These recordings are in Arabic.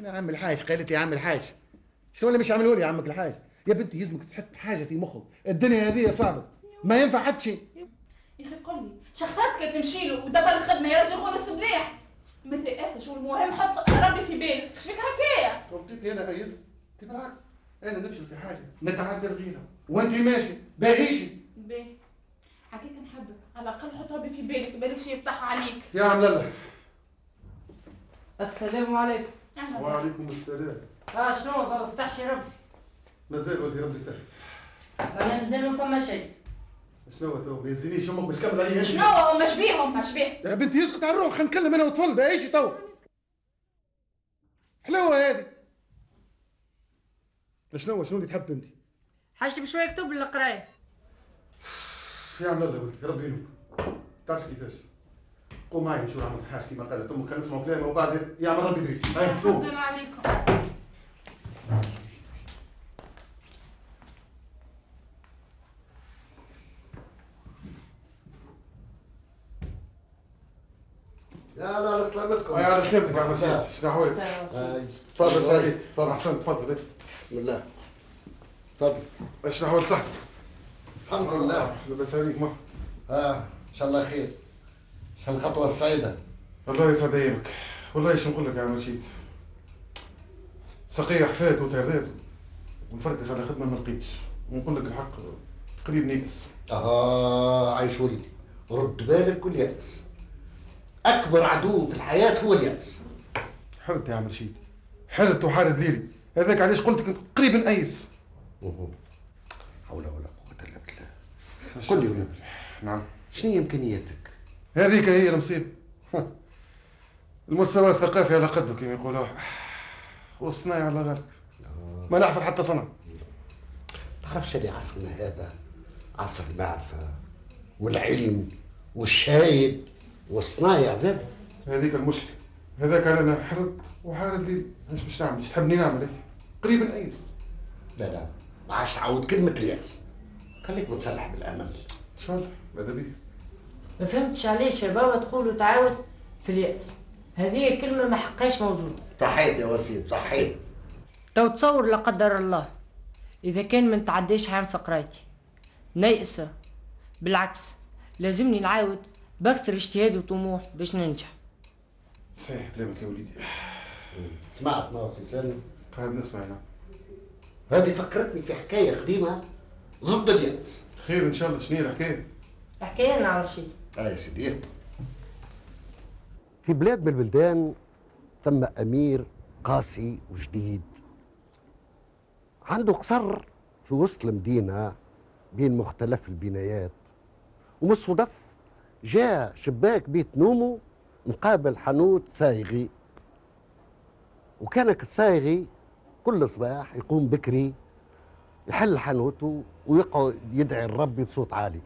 انا عم الحاج قالت يا عم الحاج، شنو اللي مش عملوا لي يا عمك الحاج؟ يا بنتي يلزمك تحط حاجه في مخك، الدنيا هذه صعبه ما ينفع حد شيء. يا اخي قل لي شخصاتك تمشي له ودبر الخدمه يرجع غونس مليح. ما تيأسش والمهم حط ربي في بالك، ايش فيك هكايا؟ قلت انا ايس؟ انت بالعكس انا نفشل في حاجه نتعدى الغيره وانت ماشي باغيشي. باهي حكيت نحبك على الاقل حط ربي في بالك، بالك شي يفتحوا عليك. يا عم لاله. السلام عليكم. وعليكم السلام. شنو ما فتحش ربي؟ مازال ولدي ربي سهل. انا مازال ما فما شيء. شنو تو ما يزينيش امك باش كمل عليا. شنو هو مش بيهم مش بيه؟ يا بنتي اسكت على الروح، خلينا نتكلم انا وطفل بايشي تو. حلوه هذه. شنو اللي تحب انت؟ حاجتي بشويه كتب للقرايه. يا عم لاله ولدي ربي ينوب. تعرف كيفاش؟ قوم معي نمشيو نعمل حاجه كيما قالت امك، خلينا نسمعوا كلامها وبعد يعمل ربي يدري. هاي قوم. تفضل عليكم. لا سلامتكم. على سلامتك يا عم رشيد. شنو احوالك؟ تفضل سعيد. تفضل احسنت. تفضل. بسم الله. تفضل. شنو احوال صحتك؟ الحمد لله. لاباس عليك ما؟ ان شاء الله خير. شو الخطوه السعيده؟ الله يسعد ايامك. والله ايش نقول لك يا عم رشيد، سقيه حفات وتهذات ونفركز على خدمه ما لقيتش، ونقول لك الحق قريب نيأس. عايش ولدي، رد بالك واليأس. اكبر عدو في الحياه هو اليأس. حرت يا عم رشيد، حرت وحارد ليلي، هذاك علاش قلت لك قريب نأيس. حول ولا قوه الا بالله. قل لي ولدي. نعم. شنو هي امكانياتك؟ هذيك هي المصيبه. المستوى الثقافي على قده كما يقولوا، والصناعي على غالب. ما نحفظ حتى صنع. تعرفش اللي عصرنا هذا عصر المعرفه والعلم والشايد والصنايع زاد. هذيك المشكله، هذاك انا حرت وحارد لي، ايش باش نعمل؟ ايش تحبني نعمل؟ ايه قريب نأيس. لا ما عادش تعود كلمه اليأس، خليك متسلح بالامل. ان شاء الله ماذا بيه. ما فهمتش علاش يا بابا تقولوا تعاود في اليأس، هذه كلمه ما حقاش موجوده. صحيت يا وسيم صحيت. تو تصور لا قدر الله اذا كان ما نتعداش عام في قرايتي نيئسه، بالعكس لازمني نعاود باكثر اجتهاد وطموح باش ننجح. صحيح كلامك يا وليدي. سمعت ما سي سالم؟ قاعد نسمع. نعم. هذه فكرتني في حكايه قديمه ضد اليأس. خير ان شاء الله. شنو هي الحكايه؟ حكايه لنا على شيء. يا سيدي، في بلاد من البلدان ثم امير قاسي وجديد، عنده قصر في وسط المدينه بين مختلف البنايات، ومن الصدف جاء شباك بيت نومه مقابل حانوت صايغي. وكانك الصايغي كل صباح يقوم بكري يحل حانوته ويقعد يدعي الرب بصوت عالي.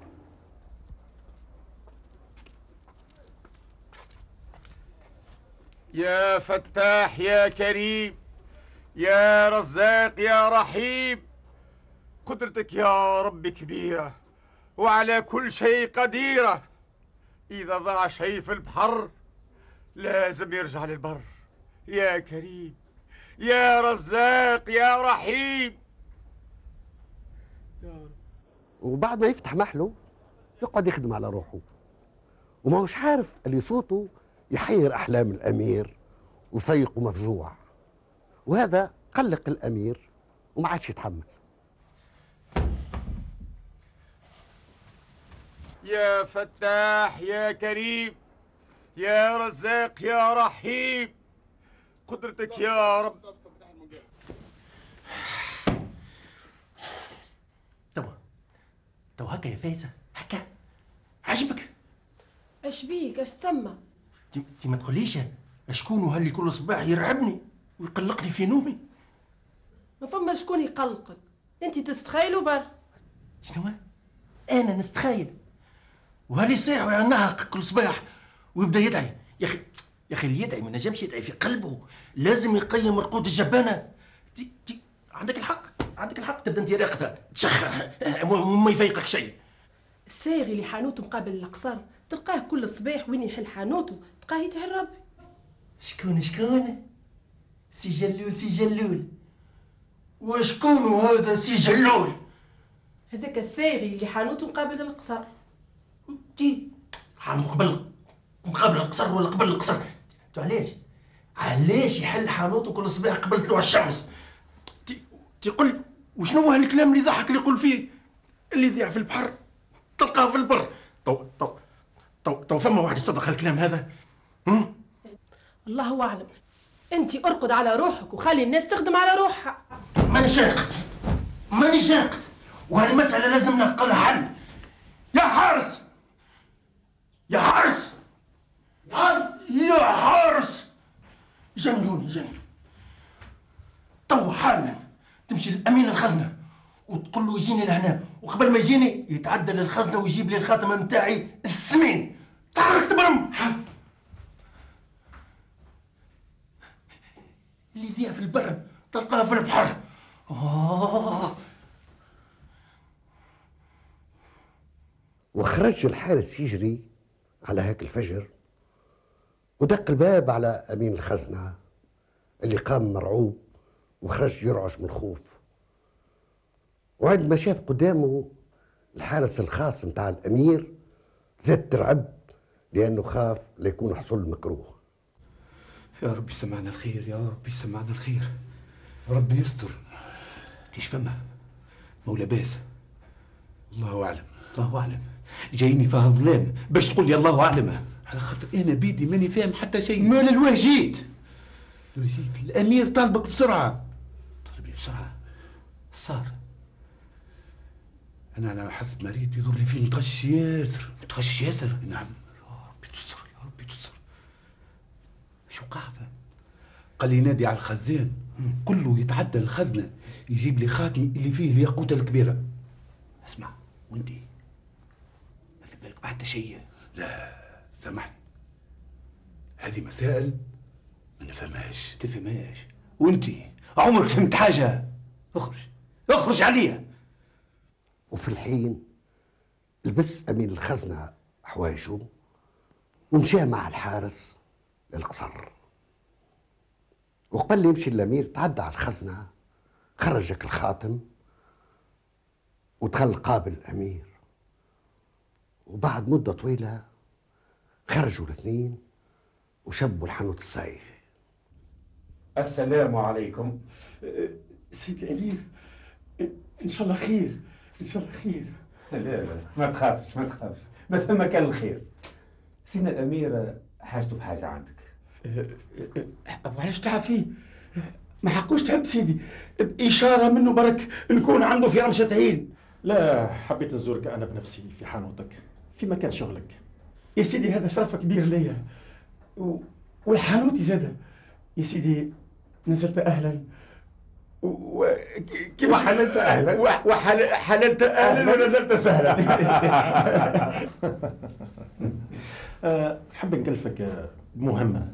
يا فتاح يا كريم يا رزاق يا رحيم، قدرتك يا رب كبيرة وعلى كل شيء قديرة. إذا ضاع شيء في البحر لازم يرجع للبر. يا كريم يا رزاق يا رحيم يا رب. وبعد ما يفتح محله يقعد يخدم على روحه، وما هوش عارف اللي صوته يحير أحلام الأمير وفيقه مفجوع، وهذا قلق الأمير وما عادش يتحمل. يا فتاح يا كريم يا رزاق يا رحيم، قدرتك يا رب. تو هكا يا فايزة، هكا عجبك؟ اش بيك؟ اش ثم؟ انت ما تقوليش شكون هو اللي كل صباح يرعبني ويقلقني في نومي؟ ما فما شكون يقلقك، انت تستخيلوا برا. شنو؟ انا نستخيل؟ وهل يصيح وينهق كل صباح ويبدا يدعي؟ يا اخي اللي يدعي ما نجمش يدعي في قلبه، لازم يقيم رقود الجبانه. تي عندك الحق تبدا انت راقده تشخر وما يفيقك شيء. الساغي اللي حانوته مقابل القصر تلقاه كل صباح وين يحل حانوته تلقاه يدعي الرب. شكون؟ سي جلول سي جلول، وشكون هذا سي جلول؟ هذاك الساغي اللي حانوته مقابل القصر. تي حانوت قبل مقابل القصر ولا قبل القصر؟ علاش يحل حانوته كل صباح قبل طلوع الشمس؟ تيقول لي وشنو هو الكلام اللي ضحك اللي يقول فيه اللي يضيع في البحر تلقاه في البر؟ تو ثم واحد يصدق هالكلام هذا؟ الله اعلم. انت ارقد على روحك وخلي الناس تخدم على روحها. ماني شاقد وهالمسألة لازم نلقى لها حل. يا حارس يا حارس جنوني تو حالا تمشي للأمين الخزنة وتقول له يجيني لهنا، وقبل ما يجيني يتعدى للخزنة ويجيب لي الخاتم متاعي الثمين. تحرك تبرم. اللي يذيع في البر تلقاه في البحر. وخرج الحارس يجري على هاك الفجر ودق الباب على أمين الخزنة اللي قام مرعوب وخرج يرعش من الخوف. وعندما شاف قدامه الحارس الخاص متاع الأمير زاد ترعب لأنه خاف ليكون حصل مكروه. يا ربي سمعنا الخير، يا ربي سمعنا الخير، ربي يستر. ايش فما مولا باس؟ الله أعلم. الله أعلم. جايني فيها ظلام باش تقول لي الله أعلم، على خاطر أنا بيدي ماني فاهم حتى شيء. مال الوهجيت الأمير طالبك بسرعة. طالبني بسرعة؟ صار أنا على حسب ما ريت يظهر لي فيه متغش ياسر. متغش ياسر؟ نعم. يا ربي تستر، يا ربي تستر. شو قاعدة؟ قال لي نادي على الخزان قل له يتعدى الخزنة يجيب لي خاتم اللي فيه الياقوتة الكبيرة. اسمع وانتي ما في بالك بعد شيء؟ لا سامحني، هذه مسائل ما نفهمهاش. تفهمهاش؟ وانتي عمرك فهمت حاجة؟ اخرج عليها. وفي الحين لبس أمين الخزنة حوايجه ومشى مع الحارس للقصر. وقبل لي يمشي الأمير تعدى على الخزنة، خرجك الخاتم ودخل قابل الأمير. وبعد مدة طويلة خرجوا الاثنين وشبوا الحانوت الصايغ. السلام عليكم. سيد الأمير، إن شاء الله خير، إن شاء الله خير. لا ما تخافش ما تخافش، ما ثم كان الخير. سيدنا الأمير حاجته بحاجة عندك. وعلاش تعافيه؟ ما حقوش تحب سيدي بإشارة منه برك نكون عنده في رمشة عين. لا، حبيت نزورك أنا بنفسي في حانوتك في مكان شغلك. يا سيدي هذا شرف كبير ليا والحانوتي زادة. يا سيدي نزلت أهلا كيف وحللت أهلا وحللت أهلا ونزلت سهلا. نحب نكلفك بمهمة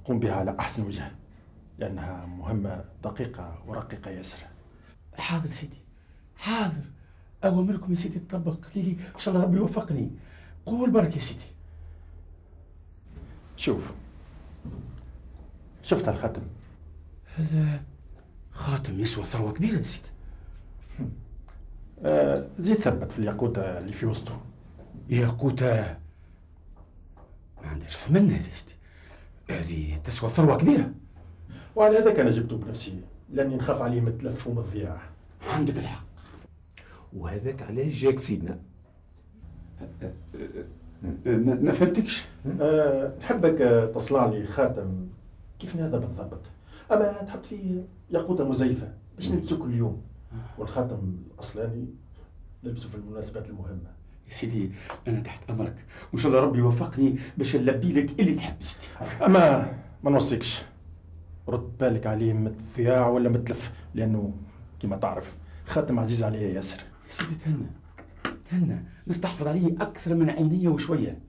قم بها على أحسن وجه، لأنها مهمة دقيقة ورقيقة ياسر. حاضر سيدي حاضر، أوامركم يا سيدي تطبق لي إن شاء الله ربي يوفقني. قول برك يا سيدي. شفت هالخاتم؟ هذا خاتم يسوى ثروة كبيرة يا سيدي. زيد ثبت في الياقوتة اللي في وسطه. ياقوتة ما عندهاش ثمن هذه يا سيدي، هذه تسوى ثروة كبيرة. وعلى هذاك أنا جبته بنفسي لأني نخاف عليه من التلف ومن الضياع. عندك الحق. وهذاك علاش جاك سيدنا؟ ما فهمتكش. نحبك تصنع لي خاتم كيف هذا بالضبط، أما تحط فيه ياقوتة مزيفة باش نلبسه كل يوم، والخاتم الأصلاني نلبسه في المناسبات المهمة. يا سيدي أنا تحت أمرك، وإن شاء الله ربي يوفقني باش نلبي لك اللي تحب سيدي. أما ما نوصيكش رد بالك عليه من الضياع ولا من التلف، لأنه كما تعرف خاتم عزيز عليا ياسر. يا سيدي تهنى نستحفظ عليه أكثر من عينيا وشوية.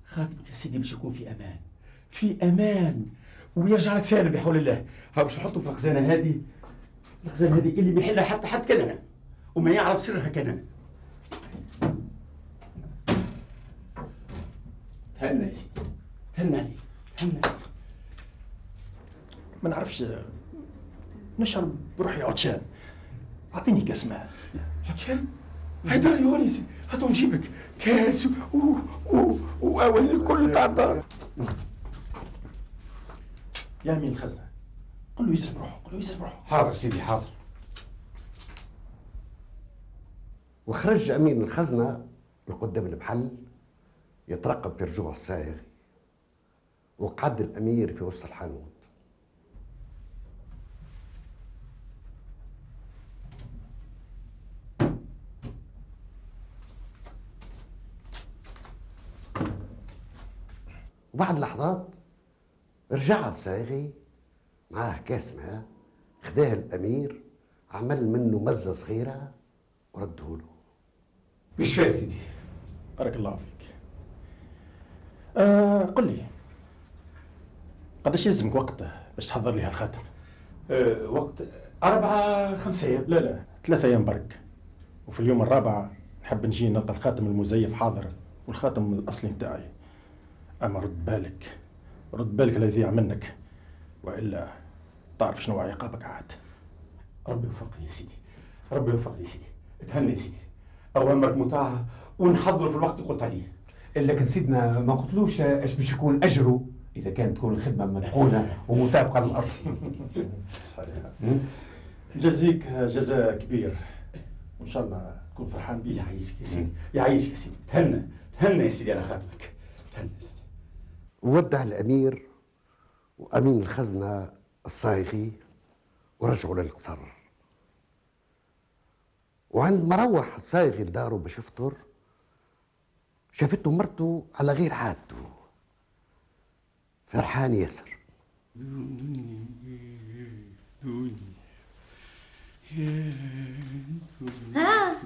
خاتمك يا سيدي باش يكون في أمان ويرجع لك سالم بحول الله. ها باش نحطه في الخزانة هذه اللي بيحلها حتى كان أنا وما يعرف سرها كان أنا. تهنى يا سيدي، تهنى عليك، تهنى. ما نعرفش نشرب بروحي عطشان. اعطيني كاس ماء. عطشان؟ هيدار يا وليدي، هاتو نجيبك كاس واواني الكل تاع الدار. يا امين الخزنه قل له يسرب روحه، قل له يسرب روحه. حاضر سيدي حاضر. وخرج امين الخزنه لقدام المحل يترقب في رجوع السائغ، وقعد الامير في وسط الحانوت. وبعد لحظات رجع الصايغي معاه كاس ماء، خداه الامير، عمل منه مزه صغيره ورده له. مش فاهم سيدي. بارك الله فيك. قل لي قداش يلزمك وقت باش تحضر لي هالخاتم؟ وقت 4-5 أيام. لا 3 أيام برك. وفي اليوم الرابع نحب نجي نلقى الخاتم المزيف حاضر والخاتم الأصلي نتاعي. أما رد بالك لا يضيع منك، وإلا تعرف شنو عقابك عاد. ربي يوفقني يا سيدي، ربي يوفقني يا سيدي. تهنى يا سيدي، أوامرك مطاعة ونحضره في الوقت اللي قلت عليه. لكن سيدنا ما قلتلوش ايش باش يكون أجره إذا كانت تكون الخدمة متقونة ومطابقة للأصل. صحيح. جزيك جزاء كبير، وإن شاء الله تكون فرحان بيه. يعيشك يا سيدي، يعيشك يا سيدي. تهنى يا سيدي على خاتمك. تهنى يا سيدي. وودع الامير وامين الخزنه الصايغي ورجعوا للقصر. وعندما روح الصايغي لداره باش يفطر، شافته مرته على غير عادته، فرحان ياسر. ها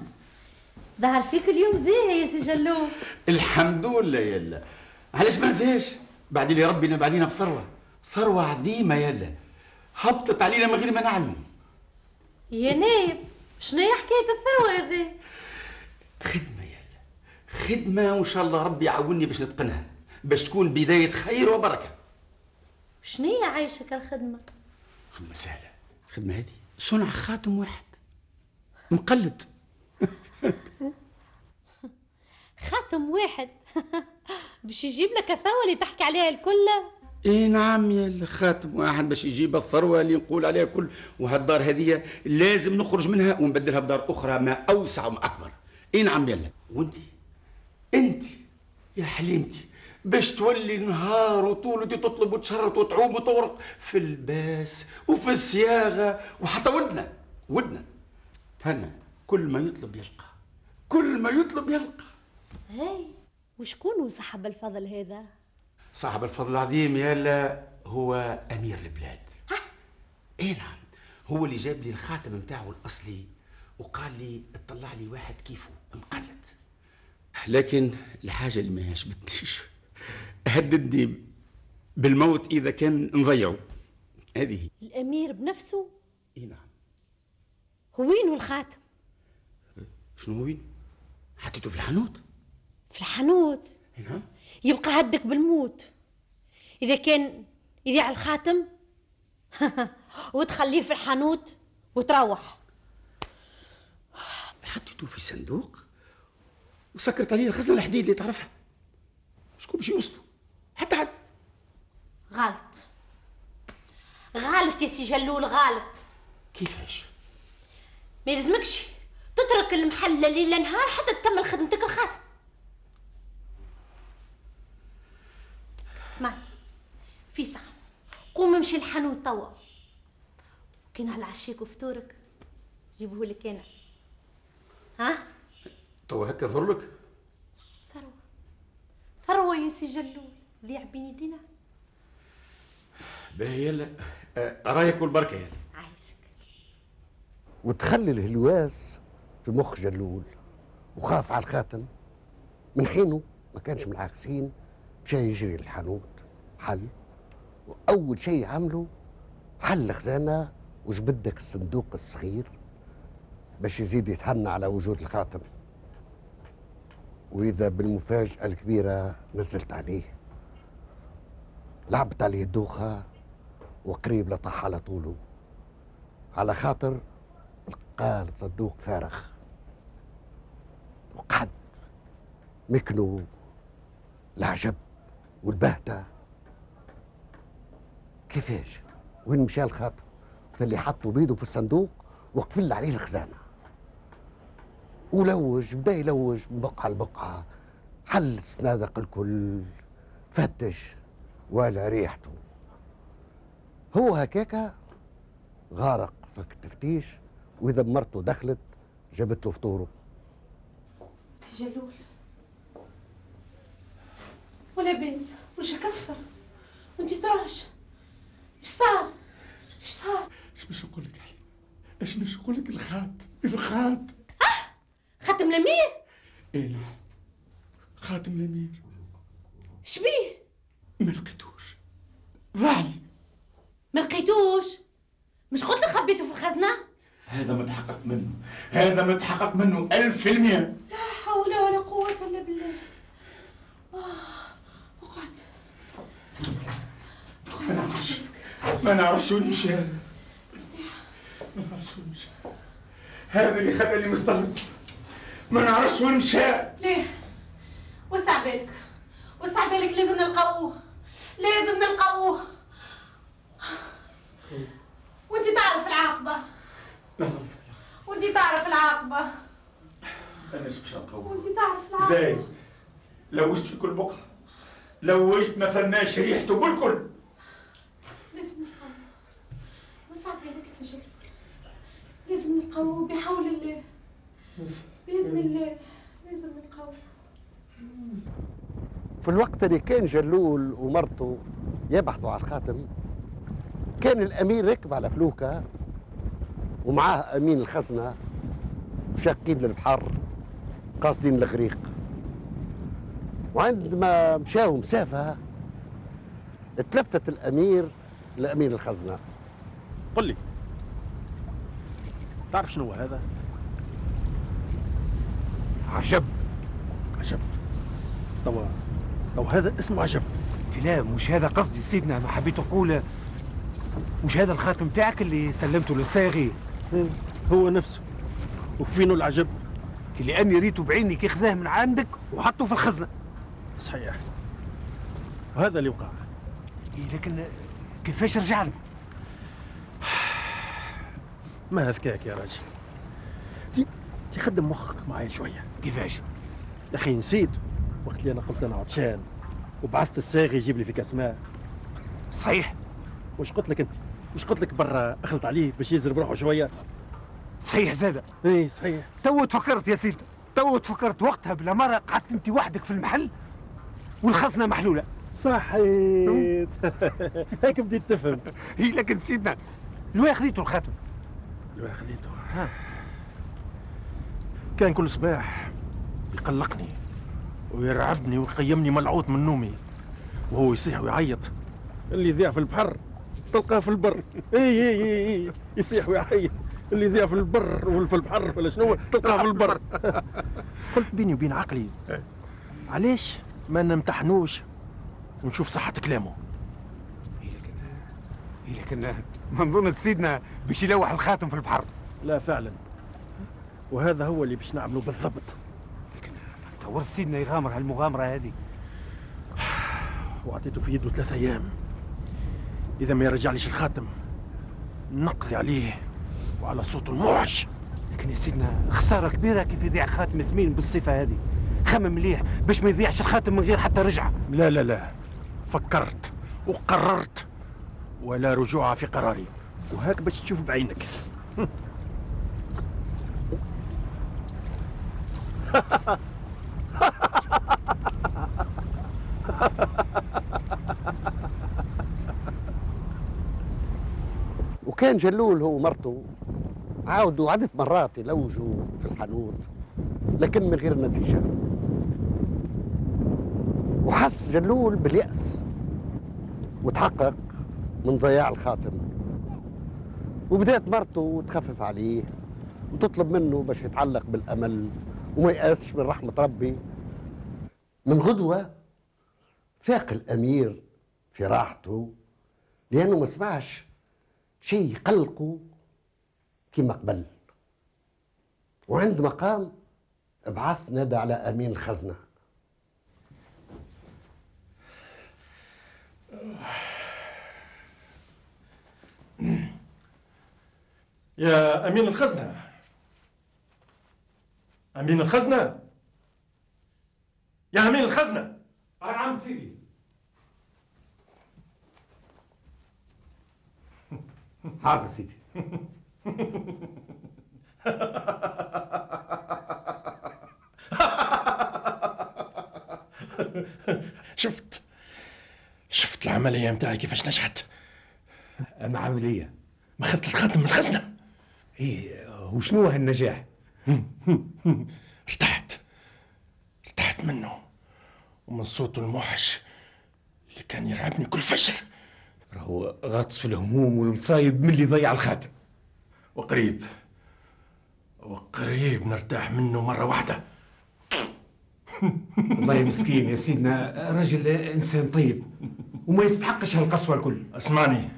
ظهر فيك اليوم زاهي يا سي جلو. الحمد لله يلا. علاش ما نزهاش؟ بعد اللي ربنا بعدينا بثروه، ثروه عظيمه يلا، هبطت علينا من غير ما نعلموا. يا نايب شنو هي حكايه الثروه هذه؟ خدمه يلا، خدمه وان شاء الله ربي يعاوني باش نتقنها، باش تكون بدايه خير وبركه. شنو هي عايشك الخدمه؟ خدمه سهله، الخدمه هذه صنع خاتم واحد مقلد. خاتم واحد باش يجيب لك الثروه اللي تحكي عليها الكل؟ اي نعم يا خاتم واحد باش يجيب الثروه اللي نقول عليها كل. وهالدار هذه لازم نخرج منها ونبدلها بدار اخرى ما اوسع وما اكبر. اي نعم يلا. انت يا حليمتي باش تولي نهار وطول ودي تطلب وتشرط وتعوم وتورق في الباس وفي الصياغه، وحتى ودنا تهنى، كل ما يطلب يلقى، كل ما يطلب يلقى. هاي وشكون هو صاحب الفضل هذا؟ صاحب الفضل العظيم يالا هو امير البلاد. اي نعم، هو اللي جاب لي الخاتم نتاعو الاصلي وقال لي اطلع لي واحد كيفه مقلد. لكن الحاجه اللي ما عجبتنيش، هددني بالموت اذا كان نضيعه. هذه الامير بنفسه؟ اي نعم. هو وينه الخاتم؟ شنو وين؟ حطيته في الحانوت. في الحانوت؟ نعم. يبقى هدك بالموت اذا كان يضيع الخاتم وتخليه في الحانوت وتروح. حطيته في صندوق وسكرت عليه الخزنه الحديد اللي تعرفها. شكون باش يوصلوا؟ حتى حد. غلط يا سي جلول، غلط. كيفاش؟ ما يلزمكش تترك المحل ليل نهار حتى تكمل خدمتك الخاتم. اسمعني في ساعة، قوم امشي الحانوت توا، كي على عشاك وفطورك جيبهولك انا. ها؟ توا هكا ظهر لك؟ ثروة يا سي جلول، ضيع بين يدينا. باهي يلا، رايك والبركه يلا. عايشك. وتخلي الهلواس في مخ جلول وخاف على الخاتم. من حينه ما كانش من العاكسين، مشى يجري للحانوت حل، واول شيء عمله حل خزانه وجبدك الصندوق الصغير باش يزيد يتهنى على وجود الخاتم. واذا بالمفاجاه الكبيره نزلت عليه، لعبت عليه الدوخه وقريب لطح على طوله، على خاطر لقى صندوق فارغ وقعد مكنه العجب والبهتة. كيفاش؟ وين مشى الخاطر؟ وقت اللي حطوا بيده في الصندوق وقفل عليه الخزانة، ولوج، بدا يلوج من بقعة لبقعة، حل الصنادق الكل، فتش ولا ريحته. هو هكاكا غارق فك التفتيش، واذا مرته دخلت جابت له فطوره. سي جلول ولا بيس وجهك اصفر وانتي ترعش. ايش صار؟ ايش صار؟ ايش باش نقول لك علي؟ ايش باش نقول لك؟ الخات خاتم الامير؟ ايه لا، خاتم الامير. ايش بيه؟ ما لقيتوش، ضاع لي. ما لقيتوش؟ مش قلت لك خبيته في الخزنه؟ هذا متحقق منه، هذا متحقق منه 1000%. لا حول ولا قوه الا بالله. اقعد. ما نعرفش وين مشى. هذا اللي خلاني مستغرب. ما نعرفش وين مشى. ليه؟ وسع بالك، وسع بالك، لازم نلقاوه، لازم نلقاوه. وانت تعرف العاقبة. وانت تعرف العاقبة. انا ايش باش نلقاوه؟ وانت تعرف العاقبة. زايد، لوجت في كل بقعة، لوجت ما فماش ريحته بالكل. لازم نلقاوه. وسع بالك يا سجل. لازم نلقاوه بحول الله. بإذن الله لازم نلقاوه. في الوقت اللي كان جلول ومرته يبحثوا على الخاتم، كان الامير ركب على فلوكه ومعاه امين الخزنه وشاقين للبحر قاصدين الغريق. وعندما مشاو مسافه اتلفت الامير لامين الخزنه. قل لي، تعرف شنو هذا؟ عجب. عجب. توا هذا اسمه عجب. لا مش هذا قصدي سيدنا، ما حبيت نقول مش هذا الخاتم تاعك اللي سلمته للصاغي؟ هو نفسه. وفينه العجب؟ لاني ريته بعيني كي خذاه من عندك وحطه في الخزنه. صحيح، وهذا اللي وقع. لكن كيفاش رجع لك؟ ما هذكاك يا راجل، تخدم مخك معايا شويه. كيفاش؟ يا اخي نسيت وقت اللي انا قلت انا عطشان وبعثت الساغي يجيب لي في كاس ماء. صحيح. وش قلت لك انت؟ مش قلت لك برا اخلط عليه باش يزرب روحه شويه؟ صحيح زاده. اي صحيح. تو تفكرت يا سيدي، تو تفكرت. وقتها بلا مرة قعدت انت وحدك في المحل والخزنه محلوله. صحيت. هيك بديت تفهم. هي لكن سيدنا لوين خذيتوا الخاتم؟ لوين خذيته؟ كان كل صباح يقلقني ويرعبني ويقيمني ملعوط من نومي، وهو يصيح ويعيط. اللي يذيع في البحر تلقاه في البر. اي يصيح ويعيط. اللي يذيع في البر وفي البحر ولا شنو تلقاه في البر. قلت بيني وبين عقلي، علاش ما نمتحنوش ونشوف صحة كلامه؟ لكن ما نظن سيدنا باش يلوح الخاتم في البحر. لا فعلا، وهذا هو اللي باش نعمله بالضبط. لكن تصور سيدنا يغامر هالمغامرة هذه. وعطيته في يده 3 أيام، إذا ما يرجعليش الخاتم نقضي عليه وعلى صوته الموحش. لكن يا سيدنا خسارة كبيرة كيف يضيع خاتم ثمين بالصفة هذه. خمم مليح باش ما يضيعش الخاتم من غير حتى رجعة. لا، فكرت وقررت ولا رجوع في قراري، وهاك باش تشوف بعينك. وكان جلول هو ومرته عاودوا عدة مرات يلوجوا في الحانوت، لكن من غير نتيجة. وحس جلول باليأس وتحقق من ضياع الخاتم، وبدأت مرته تخفف عليه وتطلب منه باش يتعلق بالأمل وما يأسش من رحمة ربي. من غدوة فاق الأمير في راحته لأنه ما سمعش شيء يقلقه كما قبل. وعندما قام بعث نادى على أمين الخزنة. يا أمين الخزنة، أمين الخزنة، يا أمين الخزنة. نعم سيدي. حاضر سيدي. شفت العملية متاعي كيفاش نجحت؟ أما عملية ما أخذت الخاتم من الخزنة. إيه، وشنو هالنجاح؟ ارتحت منه ومن صوته الموحش اللي كان يرعبني كل فجر. راهو غاطس في الهموم والمصايب من اللي ضيع الخاتم. وقريب نرتاح منه مرة واحدة. والله مسكين يا سيدنا، راجل إنسان طيب وما يستحقش هالقسوة الكل. اسمعني،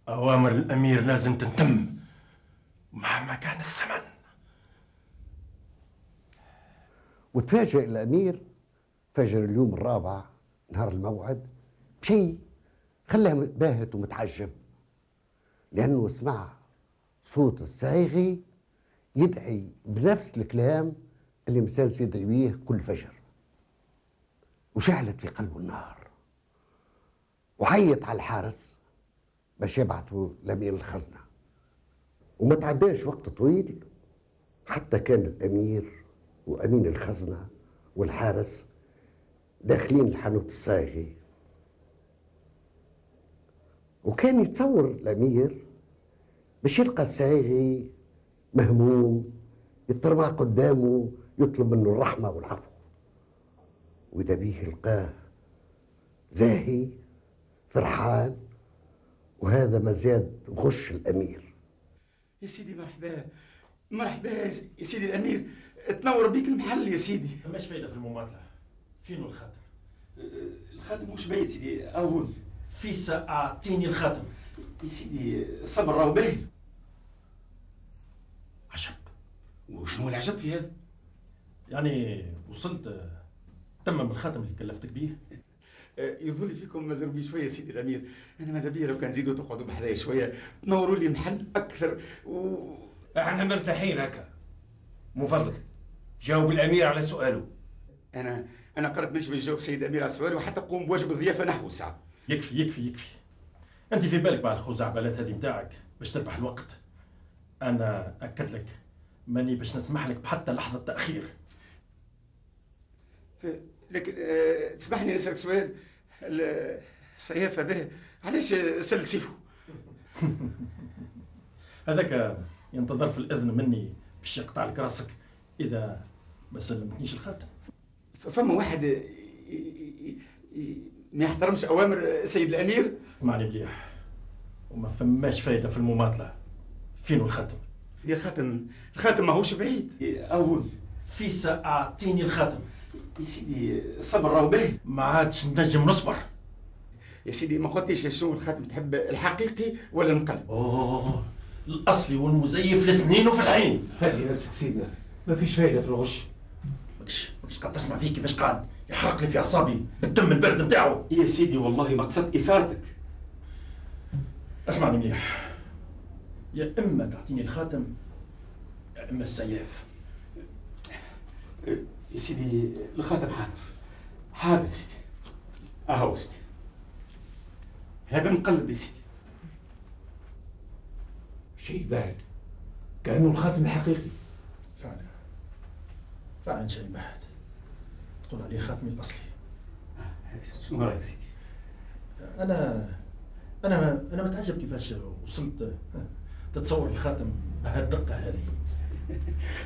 أوامر الأمير لازم تنتم مهما كان الثمن. وتفاجئ الأمير فجر اليوم الرابع نهار الموعد بشيء خلاه باهت ومتعجب، لأنه سمع صوت الصايغي يدعي بنفس الكلام اللي مسلس يدعويه كل فجر. وشعلت في قلبه النار، وعيط على الحارس باش يبعثوا لأمير الخزنة. وما تعداش وقت طويل حتى كان الأمير وأمين الخزنة والحارس داخلين الحانوت الصايغي. وكان يتصور الأمير باش يلقى الصايغي مهموم يترمى قدامه يطلب منه الرحمة والعفو، وإذا بيه يلقاه زاهي فرحان، وهذا ما زاد غش الأمير. يا سيدي مرحبا يا سيدي الأمير، تنور بيك المحل يا سيدي. ماش فايدة في المماطلة. فينو الخاتم؟ الخاتم مش باين سيدي، أهون. فيسا أعطيني الخاتم. يا سيدي الصبر راهو باهي. عجب. وشنو العجب في هذا؟ يعني وصلت تمم الخاتم اللي كلفتك بيه؟ يظل فيكم مزروا بي شويه سيدي الامير. انا ماذا بيا لو كان زيدوا تقعدوا بحذايا شويه تنوروا لي محل اكثر احنا مرتاحين هكا. من فضلك جاوب الامير على سؤاله. انا قررت مانيش بنجاوب سيد الامير على سؤاله وحتى قوم بواجب الضيافه نحو ساعه. يكفي. انت في بالك بعد الخزعبلات هذه متاعك باش تربح الوقت. انا اكد لك ماني باش نسمح لك بحتى لحظه تاخير. لكن تسمحني نسألك سؤال، السياف هذا علاش سل سيفه؟ هذاك ينتظر في الإذن مني باش يقطع لك راسك إذا ما سلمتنيش الخاتم. فما واحد ما يحترمش أوامر سيد الأمير؟ اسمعني مليح، وما فماش فايدة في المماطلة. فينو الخاتم؟ يا الخاتم ماهوش بعيد. أول فيسا أعطيني الخاتم. يا سيدي الصبر راهو باهي. ما عادش نجم نصبر. يا سيدي ما قلتليش شنو الخاتم تحب، الحقيقي ولا المقلد؟ اوه الاصلي والمزيف الاثنين وفي العين. هدي نفسك سيدنا، ما فيش فايده في الغش. ماكش قاعد تسمع فيه كيفاش قاعد يحرق لي في اعصابي بالدم البرد نتاعو. يا سيدي والله ما قصدت اثارتك. اسمعني مليح، يا اما تعطيني الخاتم يا اما السياف. يا سيدي الخاتم حاضر يا سيدي. اهو سيدي هذا مقلد يا سيدي. شيء باهت كأنه الخاتم الحقيقي. فعلا شيء باهت. تقول عليه خاتمي الاصلي. شنو رايك سيدي؟ انا متعجب كيفاش وصلت تتصور الخاتم بهالدقه هذه.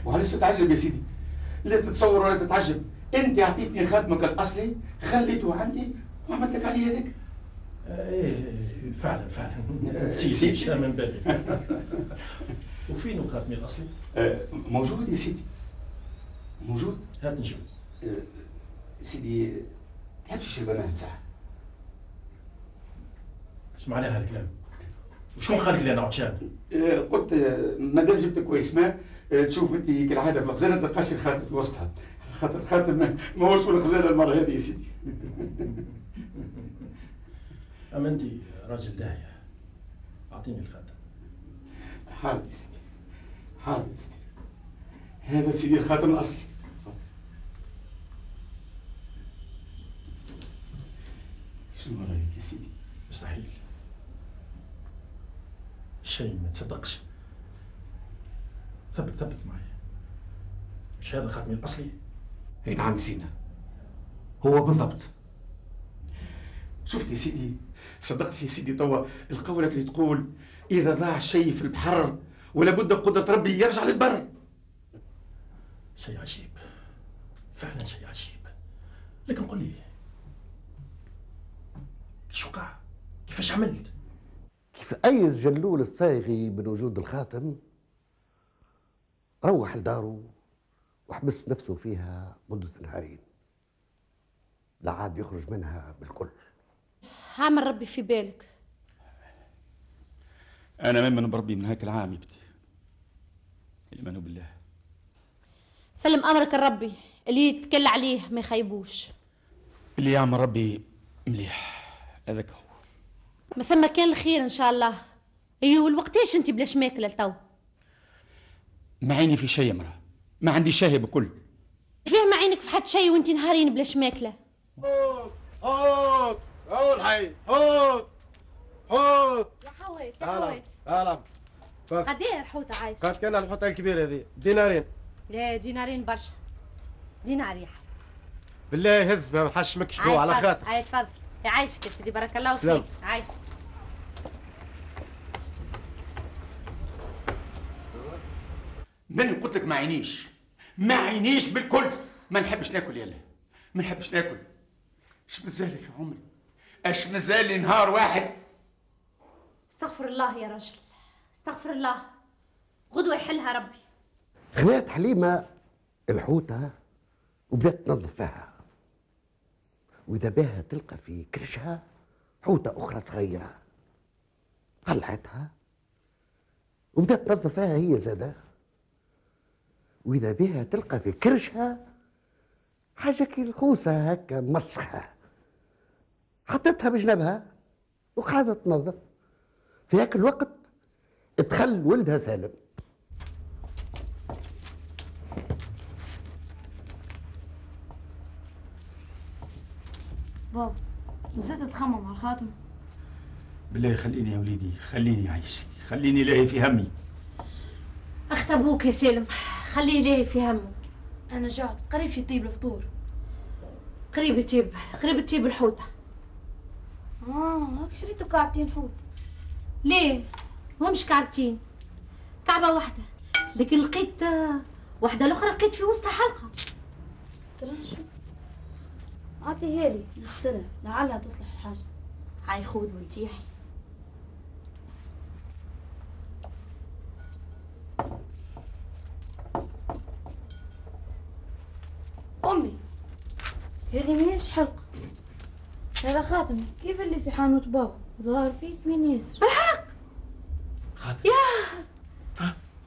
وعلاش تتعجب يا سيدي؟ لا تتصور ولا تتعجب، انت اعطيتني خاتمك الاصلي خليته عندي وعملت لك عليه هذاك. ايه فعلا نسيت من بالي. وفينو خاتمي الاصلي؟ موجود يا سيدي موجود. هات نشوف. سيدي تحبش البنات ساعه؟ اش معناها هالكلام؟ شكون خالك لي انا عطشان؟ قلت مادام جبت كويس ماء تشوف انت كالعاده في الخزانه ما تلقاش الخاتم في وسطها، خاطر الخاتم ماهوش في الخزانه المره هذه يا سيدي. اما انت راجل داهيه، اعطيني الخاتم. حاضر يا سيدي، حاضر يا سيدي. هذا سيدي الخاتم الاصلي. شنو رايك يا سيدي؟ مستحيل، شيء ما تصدقش. ثبت معي، مش هذا خاتمي الاصلي؟ اي نعم سيدنا، هو بالضبط. شفت يا سيدي، صدقت يا سيدي توا القولة اللي تقول إذا ضاع شيء في البحر ولا بد قدرة ربي يرجع للبر. شيء عجيب، فعلا شيء عجيب. لكن قل لي شو وقع؟ كيفاش عملت؟ كيف أيز جلول الصايغي من وجود الخاتم، روح لداره وحبس نفسه فيها مدة نهارين، لا عاد يخرج منها بالكل. عمل ربي في بالك. أنا ممن بربي من هاك العام يبتي، الإيمان بالله. سلم أمرك لربي، اللي يتكل عليه ما يخيبوش. اللي يعمل ربي مليح، هذاك هو. ما ثم كان الخير إن شاء الله. أيوه والوقتاش أنت بلاش ماكلة لتو؟ ما عيني في شيء يا مرة، ما عندي شاهي بكل. فيه عينك في حد شيء وأنت نهارين بلاش ماكلة. حوت أول حي حوت يا حوت يا حوت. تعال قديه الحوتة عايشة؟ كانت كأنها الحوتة الكبيرة هذه دينارين. لا دينارين برشا، دينار يا حبيبي. بالله هز ما حشمكش هو على خاطر. عايش تفضل، يعيشك يا سيدي، بارك الله سلام. فيك. عايشك. من قلت لك ما عينيش بالكل. ما نحبش ناكل يلا، ما نحبش ناكل. اش مازالي في عمري، اش مازالي نهار واحد. استغفر الله يا رجل، استغفر الله. غدوة يحلها ربي. خلات حليمة الحوتة وبدأت تنظف فيها، وإذا بها تلقى في كرشها حوتة أخرى صغيرة. طلعتها وبدأت تنظف فيها هي زادة، وإذا بها تلقى في كرشها حاجة كي الخوصة هكا مسخة. حطتها بجنبها وقعدت تنظف. في هاك الوقت دخل ولدها سالم. بابا نسيت تخمم على الخاتم. بالله خليني يا وليدي، خليني عايش، خليني لاهي في همي. اخت ابوك يا سالم، خليه لاهي في همه. انا جعت، قريب يطيب الفطور. قريب يطيب الحوتة. هاك شريتو كعبتين حوت. ليه؟ مش كعبتين، كعبة واحدة، لكن لقيت واحدة الأخرى لقيت في وسطها حلقة. ترى شو؟ أعطيها لي نغسلها لعلها تصلح الحاجة. هاي خذ ولتيحي. أمي هذه ماهيش حلقة، هذا خاتم كيف اللي في حانوت بابا، ظهر فيه 8 ياسر. بالحق خاتم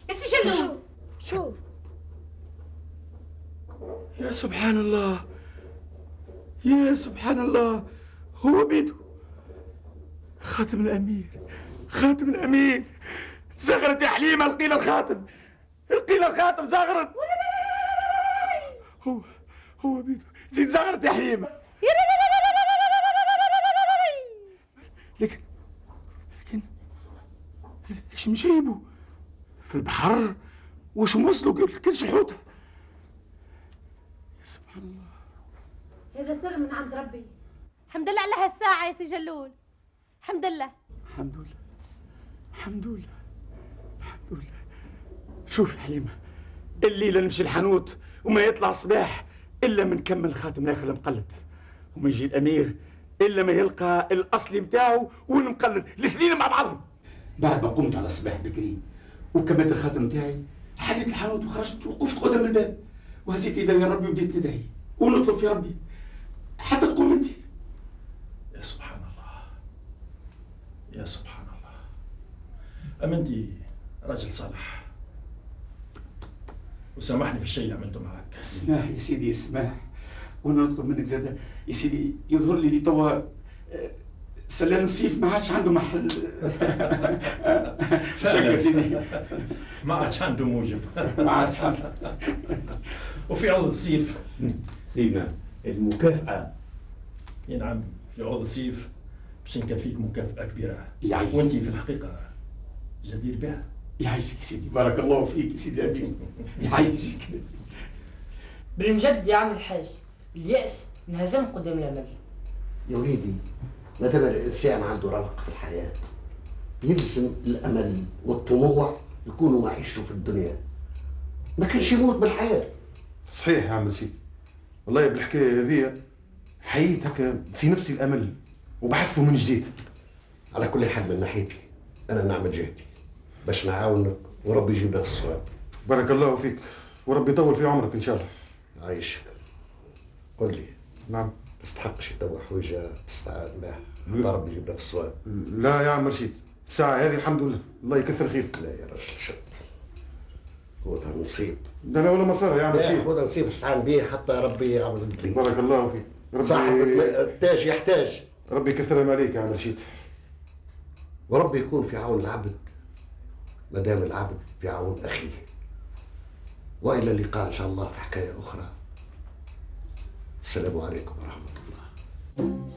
يا سي جلو. شوف يا سبحان الله، يا سبحان الله، هو بيده خاتم الأمير، خاتم الأمير. زغرت يا حليمة، القينا الخاتم، القينا الخاتم زغرت. هو بيده، زيد زغرت يا حليمة. لكن ايش مجيبه في البحر؟ وش موصلوا كلش حوته؟ يا سبحان الله، هذا سر من عند ربي. الحمد لله على هالساعة يا سي جلول، الحمد لله. الحمد لله، الحمد لله، الحمد لله. شوف يا حليمة، الليلة نمشي الحانوت وما يطلع صباح إلا من كمل الخاتم الآخر المقلد، وما يجي الأمير إلا ما يلقى الأصلي متاعه والمقلد الاثنين مع بعضهم. بعد ما قمت على الصباح بكري وكملت الخاتم متاعي، حليت الحانوت وخرجت وقفت قدام الباب وهزيت يدي ربي وبديت ندعي ونطلب في ربي حتى تقوم انت. يا سبحان الله، يا سبحان الله. أما أنت راجل صالح، وسامحني في الشيء اللي عملته معك. اسمح يا سيدي اسمح، وانا نطلب منك زاد يا سيدي. يظهر لي توا سلان الصيف ما عادش عنده محل. شكرا يا سيدي. ما عادش عنده موجب. ما عادش عنده. وفي عوض الصيف سيدنا المكافأة. نعم، في عوض الصيف باش نكفيك مكافأة كبيرة، يعيش. وانت في الحقيقة جدير بها. يعيشك سيدي، بارك الله فيك يا سيدي أمين. يعيشك. بالمجد يا عم الحاج، اليأس انهزم قدام الأمل. يا وليدي، ما دام الإنسان عنده رفق في الحياة يلزم الأمل والطموح يكونوا معيشته في الدنيا، ما كانش يموت بالحياة. صحيح يا عم رشيد، والله بالحكايه هذه حييت هكا في نفسي الامل وبحثه من جديد. على كل حال من ناحيتي أنا نعمل جهدي باش نعاونك وربي يجيبنا في الصواب. بارك الله فيك وربي يطول في عمرك ان شاء الله. عايشك. قل لي، نعم، تستحقش توا حويجة تستعان بها حتى ربي يجيبنا في الصواب؟ لا يا عم رشيد، الساعة هذه الحمد لله، الله يكثر خيرك. لا يا رجل شد، خذها نصيب. لا لا ولا مصاري يا عم رشيد. خذها نصيب استعان به حتى ربي يعمل لي. بارك الله فيك. صاحب التاج يحتاج. ربي يكثرها عليك يا عم رشيد. وربي يكون في عون العبد ما دام العبد في عون أخيه. وإلى اللقاء إن شاء الله في حكاية أخرى. السلام عليكم ورحمة الله.